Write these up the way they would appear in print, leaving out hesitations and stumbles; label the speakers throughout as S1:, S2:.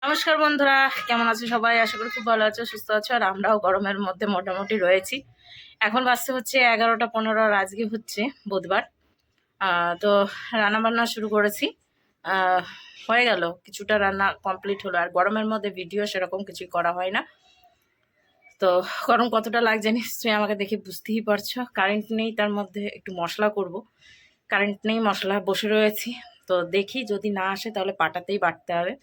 S1: নমস্কার বন্ধুরা, কেমন আছো সবাই? আশা করি খুব ভালো আছো, সুস্থ আছো। আর আমরাও গরমের মধ্যে মোটামুটি রয়েছি। এখন বাজতে হচ্ছে 11টা 15, আর আজকে হচ্ছে বুধবার। তো রান্না বান্না শুরু করেছি। আহ, হয়ে গেল, কিছুটা রান্না কমপ্লিট হলো। আর গরমের মধ্যে ভিডিও সেরকম কিছুই করা হয় না। তো গরম কতটা লাগছে নিশ্চয়ই আমাকে দেখে বুঝতেই পারছো। কারেন্ট নেই, তার মধ্যে একটু মশলা করব। কারেন্ট নেই, মশলা বসে রয়েছি। তো দেখি যদি না আসে তাহলে পাটাতেই বাটতে হবে।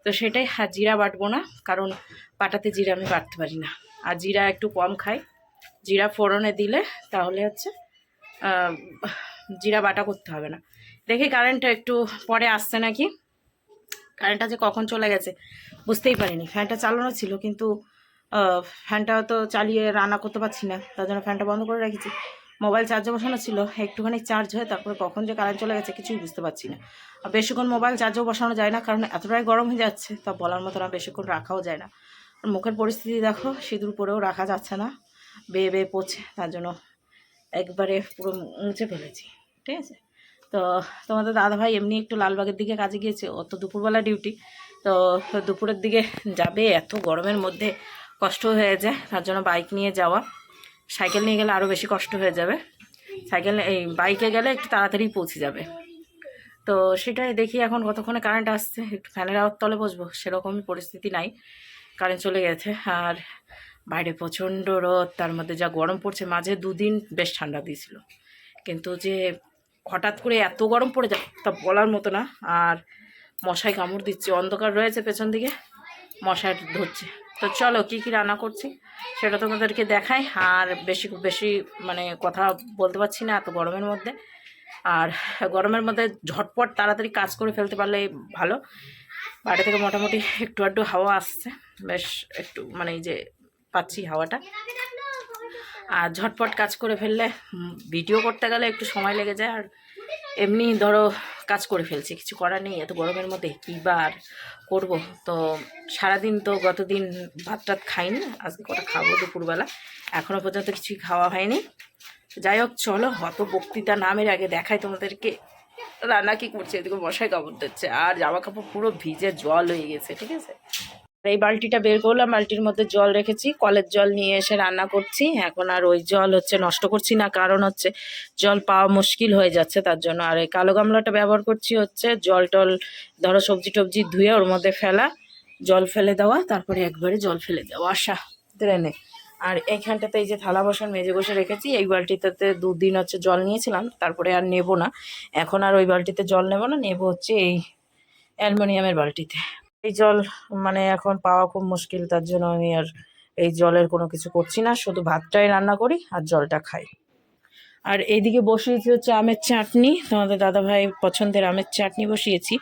S1: তো সেটাই। আর জিরা বাটবো না, কারণ পাটাতে জিরা আমি বাটতে পারি না। আর জিরা একটু কম খাই। জিরা ফোড়নে দিলে তাহলে হচ্ছে জিরা বাটা করতে হবে না। দেখি কারেন্টটা একটু পরে আসছে নাকি। কারেন্টটা যে কখন চলে গেছে বুঝতেই পারিনি। ফ্যানটা চালানো ছিল, কিন্তু ফ্যানটা তো চালিয়ে রান্না করতে পারছি না, তার জন্য ফ্যানটা বন্ধ করে রেখেছি। মোবাইল চার্জে বসানো ছিল, একটুখানি চার্জ হয়ে তারপরে কখন যে কারেন্ট চলে গেছে কিছুই বুঝতে পারছি না। আর বেশিক্ষণ মোবাইল চার্জেও বসানো যায় না, কারণ এতটাই গরম হয়ে যাচ্ছে, তা বলার মতো না। বেশিক্ষণ রাখাও যায় না। আর মুখের পরিস্থিতি দেখো, সিঁদুর পরেও রাখা যাচ্ছে না, বেয়ে বেয়ে পড়ছে। তার জন্য একবারে পুরো মুছে ফেলেছি। ঠিক আছে। তো তোমাদের দাদাভাই এমনি একটু লালবাগের দিকে কাজে গিয়েছে, ও তো দুপুরবেলা ডিউটি। তো দুপুরের দিকে যাবে, এত গরমের মধ্যে কষ্ট হয়ে যায়, তার জন্য বাইক নিয়ে যাওয়া। সাইকেল নিয়ে গেলে আরও বেশি কষ্ট হয়ে যাবে। বাইকে গেলে একটু তাড়াতাড়ি পৌঁছে যাবে। তো সেটাই দেখি এখন কতক্ষণে কারেন্ট আসছে। একটু ফ্যানের আওয়ার তলে বসবো, সেরকমই পরিস্থিতি নাই, কারেন্ট চলে গেছে। আর বাইরে প্রচণ্ড রোদ, তার মধ্যে যা গরম পড়ছে। মাঝে দুদিন বেশ ঠান্ডা দিয়েছিল, কিন্তু যে হঠাৎ করে এত গরম পড়ে যায় তা বলার মতো না। আর মশায় কামড় দিচ্ছে, অন্ধকার রয়েছে পেছন দিকে, মশায় ধরছে। তো চলো কি কি রান্না করছি সেটা তোমাদেরকে দেখাই। আর বেশি বেশি মানে কথা বলতে পারছি না এত গরমের মধ্যে। আর গরমের মধ্যে ঝটপট তাড়াতাড়ি কাজ করে ফেলতে পারলে ভালো। বাইরে থেকে মোটামুটি একটু আধটু হাওয়া আসছে, বেশ একটু মানে এই যে পাচ্ছি হাওয়াটা। আর ঝটপট কাজ করে ফেললে ভিডিও করতে গেলে একটু সময় লেগে যায়। আর এমনি ধরো কাজ করে ফেলছি, কিছু করার নেই। এত গরমের মধ্যে কী বা আর করবো। তো সারাদিন তো গতদিন ভাত টাত খাইনি, আজকে কটা খাবো দুপুরবেলা। এখনও পর্যন্ত কিছুই খাওয়া হয়নি। যাই হোক চলো, অত বক্তৃতা নামের আগে দেখাই তোমাদেরকে রান্না কী করছে। এদিকে মশায় কাপড় দিচ্ছে, আর জামা কাপড় পুরো ভিজে জল হয়ে গেছে। ঠিক আছে। এই বালতিটা বের করলাম, বালতির মধ্যে জল রেখেছি, কলের জল নিয়ে এসে রান্না করছি। এখন আর ওই জল হচ্ছে নষ্ট করছি না, কারণ হচ্ছে জল পাওয়া মুশকিল হয়ে যাচ্ছে, তার জন্য। আর এই কালো গামলাটা ব্যবহার করছি হচ্ছে জল টল ধরো সবজি টবজি ধুয়ে ওর মধ্যে ফেলা, জল ফেলে দেওয়া, তারপরে একবারে জল ফেলে দেওয়া আসা ট্রেনে। আর এইখানটাতে এই যে থালা বাসন মেজে বসে রেখেছি, এই বালতিটাতে দুদিন হচ্ছে জল নিয়েছিলাম, তারপরে আর নেব না। এখন আর ওই বালতিতে জল নেব না, নেব হচ্ছে এই অ্যালুমিনিয়ামের বালতিতে। এই জল মানে এখন পাওয়া খুব মুশকিল, তার জন্য আমি আর এই জলের কোনো কিছু করছি না, শুধু ভাতটাই রান্না করি আর জলটা খাই। আর এইদিকে বসিয়েছি হচ্ছে আমের চাটনি, তোমাদের দাদাভাই পছন্দের আমের চাটনি বসিয়েছি।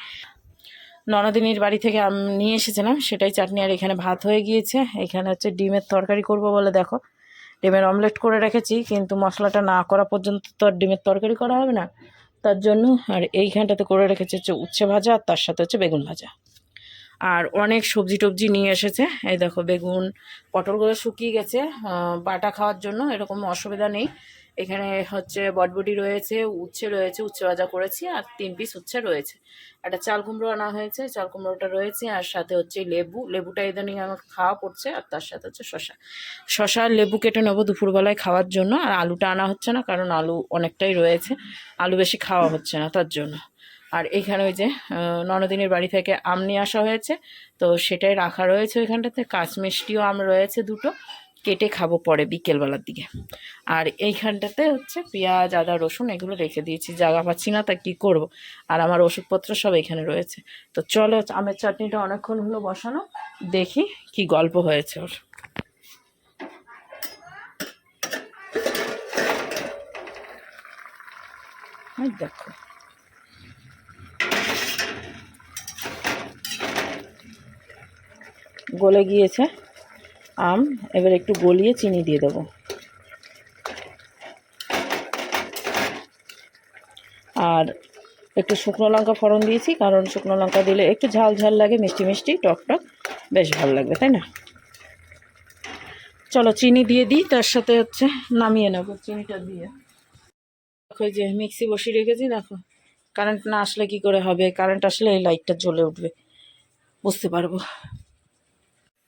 S1: ননদিনীর বাড়ি থেকে আম নিয়ে এসেছিলাম, সেটাই চাটনি। আর এখানে ভাত হয়ে গিয়েছে। এখানে হচ্ছে ডিমের তরকারি করব বলে দেখো ডিমের অমলেট করে রেখেছি, কিন্তু মশলাটা না করা পর্যন্ত তো আর ডিমের তরকারি করা হবে না, তার জন্য। আর এইখানটাতে করে রেখেছি হচ্ছে উচ্ছে ভাজা, আর তার সাথে হচ্ছে বেগুন ভাজা। আর অনেক সবজি টবজি নিয়ে এসেছে। এই দেখো বেগুন, পটলগুলো শুকিয়ে গেছে বাটা খাওয়ার জন্য, এরকম অসুবিধা নেই। এখানে হচ্ছে বটবটি রয়েছে, উচ্ছে রয়েছে, উচ্ছে ভাজা করেছি, আর 3 পিস উচ্ছে রয়েছে। একটা চাল কুমড়ো আনা হয়েছে, চাল কুমড়োটা রয়েছে, আর সাথে হচ্ছে লেবুটা ইদানিং আমার খাওয়া পড়ছে, আর তার সাথে হচ্ছে শশা আর লেবু কেটে নেবো দুপুরবেলায় খাওয়ার জন্য। আর আলুটা আনা হচ্ছে না, কারণ আলু অনেকটাই রয়েছে, আলু বেশি খাওয়া হচ্ছে না, তার জন্য। আর এইখানে ওই যে ননদিনীর বাড়ি থেকে আম নিয়ে আসা হয়েছে, তো সেটাই রাখা রয়েছে ওইখানটাতে। কাঁচমিষ্টিও আম রয়েছে দুটো, কেটে খাবো পরে বিকেলবেলার দিকে। আর এইখানটাতে হচ্ছে পেঁয়াজ আদা রসুন এগুলো রেখে দিয়েছি, জায়গা পাচ্ছি না তা কী করব। আর আমার ওষুধপত্র সব এখানে রয়েছে। তো চলো, আমের চাটনিটা অনেকক্ষণ হলো বসানো, দেখি কি গল্প হয়েছে ওর। দেখো গলে গিয়েছে আম, এবার একটু গলিয়ে চিনি দিয়ে দেবো। আর একটু শুকনো লঙ্কা ফোড়ন দিয়েছি, কারণ শুকনো লঙ্কা দিলে একটু ঝাল ঝাল লাগে, মিষ্টি মিষ্টি টক টক, বেশ ভালো লাগবে, তাই না? চলো চিনি দিয়ে দিই, তার সাথে হচ্ছে নামিয়ে নেব চিনিটা দিয়ে। দেখো যে মিক্সি বসিয়ে রেখেছি, দেখো কারেন্ট না আসলে কি করে হবে, কারেন্ট আসলে এই লাইটটা জ্বলে উঠবে। বুঝতে পারবো।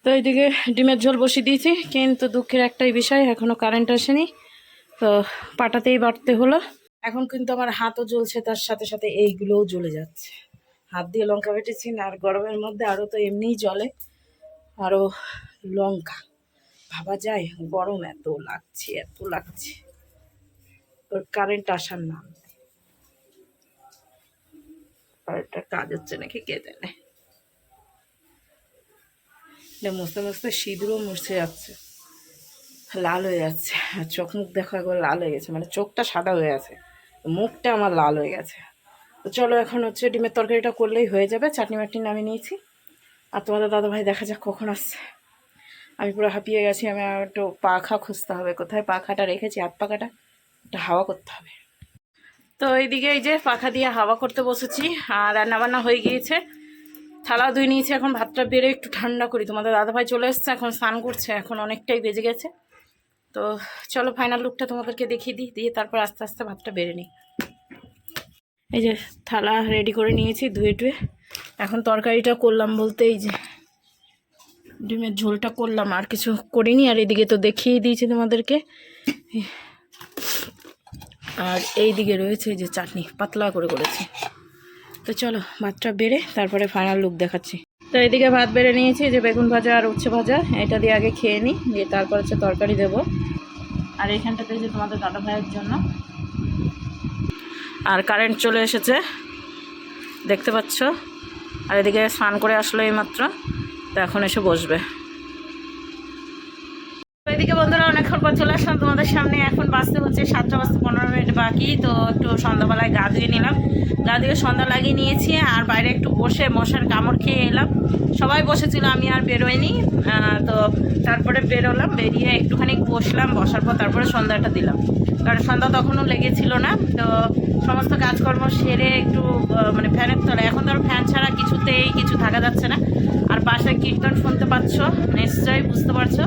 S1: তো এইদিকে ডিমের ঝোল বসিয়ে দিয়েছি, কিন্তু দুঃখের একটাই বিষয়, এখনও কারেন্ট আসেনি, তো পাটাতেই বাটতে হলো। এখন কিন্তু আমার হাতও জ্বলছে, তার সাথে সাথে এইগুলোও জ্বলে যাচ্ছে। হাত দিয়ে লঙ্কা বেটেছি না, আর গরমের মধ্যে আরও তো এমনিই জলে, আরও লঙ্কা ভাবা যায়। গরম এত লাগছে, তোর কারেন্ট আসার নাম, কারেন্টটা কাজ হচ্ছে নাকি কে জানে। মুছতে মুছতে সিঁদুরও মুছে যাচ্ছে, লাল হয়ে যাচ্ছে, আর চোখ মুখ দেখো একবার লাল হয়ে গেছে, মানে চোখটা সাদা হয়ে আছে, মুখটা আমার লাল হয়ে গেছে। তো চলো এখন হচ্ছে ডিমের তরকারিটা করলেই হয়ে যাবে। চাটনি মাটনি নামিয়ে নিয়েছি, আর তোমাদের দাদাভাই দেখা যাক কখন আসছে। আমি পুরো হাঁপিয়ে গেছি, আমি আর একটু পাখা খুঁজতে হবে, কোথায় পাখাটা রেখেছি, হাত পাখাটা, একটা হাওয়া করতে হবে। তো এইদিকে এই যে পাখা দিয়ে হাওয়া করতে বসেছি, আর রান্নাবান্না হয়ে গিয়েছে, থালা ধুয়ে নিয়েছি। এখন ভাতটা বেড়ে একটু ঠান্ডা করি। তোমাদের দাদাভাই চলে এসছে, এখন স্নান করছে, এখন অনেকটাই বেজে গেছে। তো চলো ফাইনাল লুকটা তোমাদেরকে দেখিয়ে দিই, দিয়ে তারপর আস্তে আস্তে ভাতটা বেড়ে নিই। এই যে থালা রেডি করে নিয়েছি ধুয়ে টুয়ে। এখন তরকারিটা করলাম বলতে এই যে ডিমের ঝোলটা করলাম, আর কিছু করিনি। আর এদিকে তো দেখিয়ে দিয়েছি তোমাদেরকে, আর এই দিকে রয়েছে এই যে চাটনি, পাতলা করে করেছি। তো চলো ভাতটা বেড়ে তারপরে ফাইনাল লুক দেখাচ্ছি। তো এইদিকে ভাত বেড়ে নিয়েছি, যে বেগুন ভাজা আর উচ্ছে ভাজা, এটা দিয়ে আগে খেয়ে নিই, দিয়ে তারপর হচ্ছে তরকারি দেবো। আর এইখানটাতে যে তোমাদের দাদা ভাইয়ের জন্য, আর কারেন্ট চলে এসেছে দেখতে পাচ্ছ। আর এদিকে স্নান করে আসলো এইমাত্র, তো এখন এসে বসবে। এদিকে বন্ধুরা অনেকক্ষণ পর চলে আসলাম তোমাদের সামনে। এখন বাজতে হচ্ছে 7:15 বাকি। তো একটু সন্ধ্যাবেলায় গা ধুয়ে নিলাম, গা ধুয়ে সন্ধ্যা লাগিয়ে নিয়েছি, আর বাইরে একটু বসে মশার কামড় খেয়ে এলাম। সবাই বসেছিল, আমি আর বেরোইনি। তো তারপরে বেরোলাম, বেরিয়ে একটুখানি বসলাম, বসার পর তারপরে সন্ধ্যাটা দিলাম, কারণ সন্ধ্যা তখনও লেগেছিল না। তো সমস্ত কাজকর্ম সেরে একটু মানে ফ্যানের তলে, এখন ধরো ফ্যান ছাড়া কিছুতেই কিছু থাকা যাচ্ছে না। আর পাশে কীর্তন শুনতে পাচ্ছ, নিশ্চয়ই বুঝতে পারছো।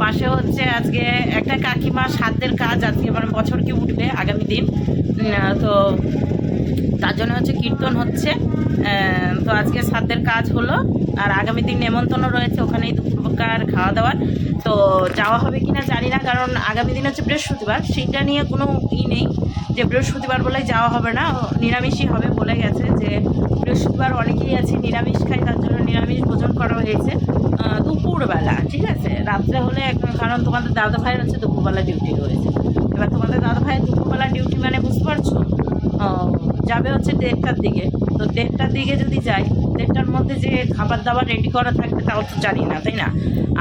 S1: পাশে হচ্ছে আজকে একটা কাকিমা সাধ্যের কাজ, আজকে মানে বছর কি উঠবে আগামী দিন, তো তার জন্য হচ্ছে কীর্তন হচ্ছে। তো আজকে সাধ্যের কাজ হলো, আর আগামী দিন নেমন্তন্ন রয়েছে, ওখানেই দুপুরকার খাওয়া দাওয়ার। তো যাওয়া হবে কিনা জানি না, কারণ আগামী দিন হচ্ছে বৃহস্পতিবার, সেইটা নিয়ে কোনো নেই যে বৃহস্পতিবার বলে যাওয়া হবে না, নিরামিষই হবে বলে গেছে। যে বৃহস্পতিবার অনেকেই আছে নিরামিষ খায়, তার জন্য নিরামিষ ভোজন করা হয়েছে দুপুরবেলা, ঠিক আছে। রাত্রে হলে কারণ তোমাদের দাদা ভাইয়ের হচ্ছে দুপুরবেলা ডিউটি রয়েছে। এবার তোমাদের দাদা ভাইয়ের দুপুরবেলা ডিউটি মানে বুঝতে পারছো, যাবে হচ্ছে 1:30টার দিকে। তো 1:30টার দিকে যদি যাই, 1:30টার মধ্যে যে খাবার দাবার রেডি করা থাকবে তাও তো জানি না, তাই না।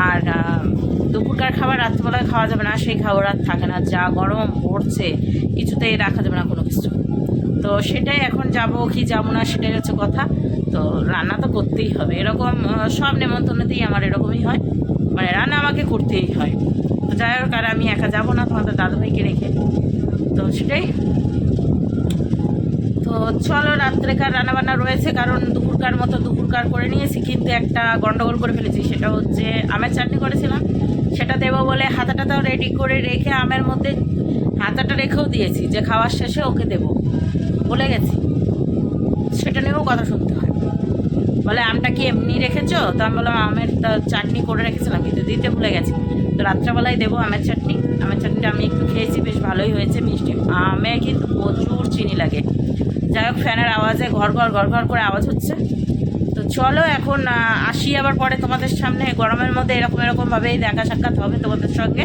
S1: আর দুপুরকার খাবার রাত্রিবেলায় খাওয়া যাবে না, সেই খাবার আর থাকে না, যা গরম পড়ছে কিছুতেই রাখা যাবে না কোনো কিছু। তো সেটাই এখন যাব কি যাব না সেটাই হচ্ছে কথা। তো রান্না তো করতেই হবে, এরকম সব নেমন্তন্নতেই আমার এরকমই হয়, মানে রান্না আমাকে করতেই হয়। তো যাই হোক, আর আমি একা যাবো না তোমাদের দাদুভাইকে রেখে, তো সেটাই। তো চলো রাত্রেকার রান্নাবান্না রয়েছে, কারণ দুপুরকার মতো দুপুরকার করে নিয়েছি, কিন্তু একটা গন্ডগোল করে ফেলেছি। সেটা হচ্ছে আমের চাটনি করেছিলাম, সেটা দেবো বলে হাতাটাটাও রেডি করে রেখে আমের মধ্যে হাতাটা রেখেও দিয়েছি, যে খাওয়ার শেষে ওকে দেবো বলে গেছি। সেটা নিয়েও কথা শুনতে হয়, বলে আমটা কি এমনি রেখেছো? তো আমি বললাম আমের চাটনি করে রেখেছিলাম, কিন্তু দিতে ভুলে গেছি। তো রাত্রেবেলায় দেবো আমের চাটনি। আমের চাটনিটা আমি একটু খেয়েছি, বেশ ভালোই হয়েছে, মিষ্টি। আমে কিন্তু প্রচুর চিনি লাগে। যাই হোক, ফ্যানের আওয়াজে ঘর ঘর করে আওয়াজ হচ্ছে। তো চলো এখন আসি আবার পরে তোমাদের সামনে। গরমের মধ্যে এরকমভাবেই দেখা সাক্ষাৎ হবে তোমাদের সঙ্গে,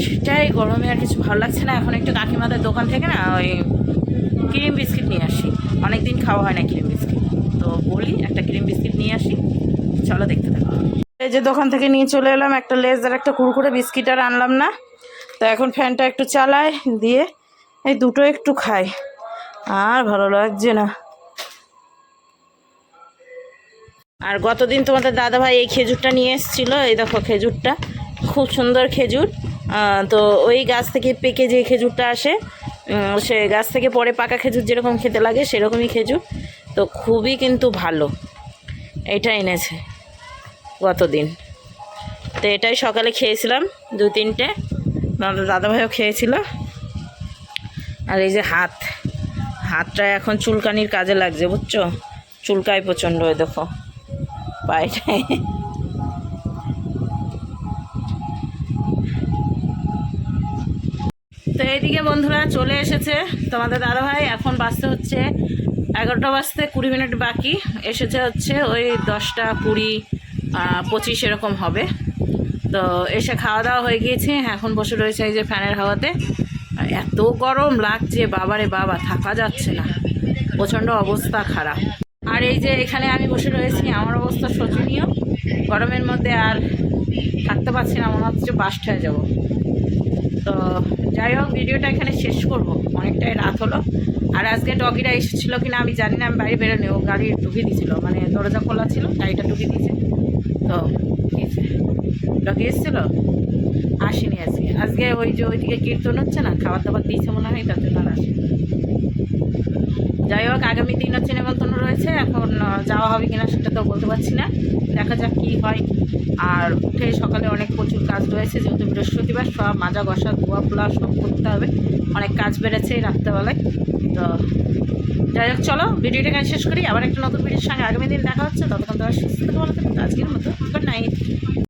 S1: সেটাই। গরমে আর কিছু ভালো লাগছে না। এখন একটু কাকিমাদের দোকান থেকে না ওই ক্রিম বিস্কিট নিয়ে আসি, অনেক দিন খাওয়া হয় না ক্রিম বিস্কিট, তো বলি একটা ক্রিম বিস্কিট নিয়ে আসি। চলো দেখতে থাকো। এই যে দোকান থেকে নিয়ে চলে এলাম একটা লেজ আর একটা কুরকুরে, বিস্কিট আর আনলাম না। তো এখন ফ্যানটা একটু চালাই, দিয়ে এই দুটো একটু খাই, আর ভালো লাগছে না। আর গতদিন তোমাদের দাদাভাই এই খেজুরটা নিয়ে এসেছিলো, এই দেখো খেজুরটা খুব সুন্দর খেজুর। তো ওই গাছ থেকে পেকে যে খেজুরটা আসে, সে গাছ থেকে পরে পাকা খেজুর যেরকম খেতে লাগে সেরকমই খেজুর, তো খুবই কিন্তু ভালো। এটা এনেছে গতদিন, তো এটাই সকালে খেয়েছিলাম 2-3টে, দাদাভাইও খেয়েছিল। আর এই যে হাতটা এখন চুলকানির কাজে লাগছে, বুঝছো, চুলকায় প্রচণ্ড। দেখো পায়টাই। তো এইদিকে বন্ধুরা চলে এসেছে তোমাদের দাদাভাই। এখন বাজতে হচ্ছে 11টা বাজতে 20 মিনিট বাকি। এসেছে হচ্ছে ওই 10টা 20 25 এরকম হবে। তো এসে খাওয়া দাওয়া হয়ে গিয়েছে, এখন বসে রয়েছে এই যে ফ্যানের হাওয়াতে। এত গরম লাগছে বাবারে বাবা, থাকা যাচ্ছে না, প্রচণ্ড অবস্থা খারাপ। আর এই যে এখানে আমি বসে রয়েছি, আমার অবস্থা শোচনীয়, গরমের মধ্যে আর থাকতে পারছি না, মনে হচ্ছে বাস্ট হয়ে যাব। তো যাই হোক, ভিডিওটা এখানে শেষ করব, অনেকটাই রাত হলো। আর আজকে ডগিরা এসেছিলো কিনা আমি জানি না, আমি বাইরে বেরোনি, ও গাড়ি ঢুকিয়ে দিয়েছিলো, মানে দরজা খোলা ছিল, গাড়িটা ঢুকিয়ে দিয়েছে। তো ডগি এসেছিলো, আসেনি আজকে। আজকে ওই যে ওইদিকে কীর্তন হচ্ছে না, খাবার দাবার দিয়েছে মনে হয়, তার জন্য আর আসেনি। যাই হোক, আগামী দিন হচ্ছে নেমন্তন্ন রয়েছে, এখন যাওয়া হবে কিনা সেটা তো বলতে পারছি না, দেখা যাক কী হয়। আর উঠে সকালে অনেক প্রচুর কাজ রয়েছে, যেহেতু বৃহস্পতিবার, সব মাজা ঘষা ধোয়া পোলা সব করতে হবে, অনেক কাজ বেড়েছে রাত্রেবেলায়। তো যাই হোক, চলো ভিডিওটা এখানে শেষ করি, আবার একটা নতুন ভিডিওর সঙ্গে আগামী দিন দেখা হচ্ছে। ততক্ষণ তো আর সুস্থ থাকতে ভালো থাকবে, আজকের মতো গুড নাইট।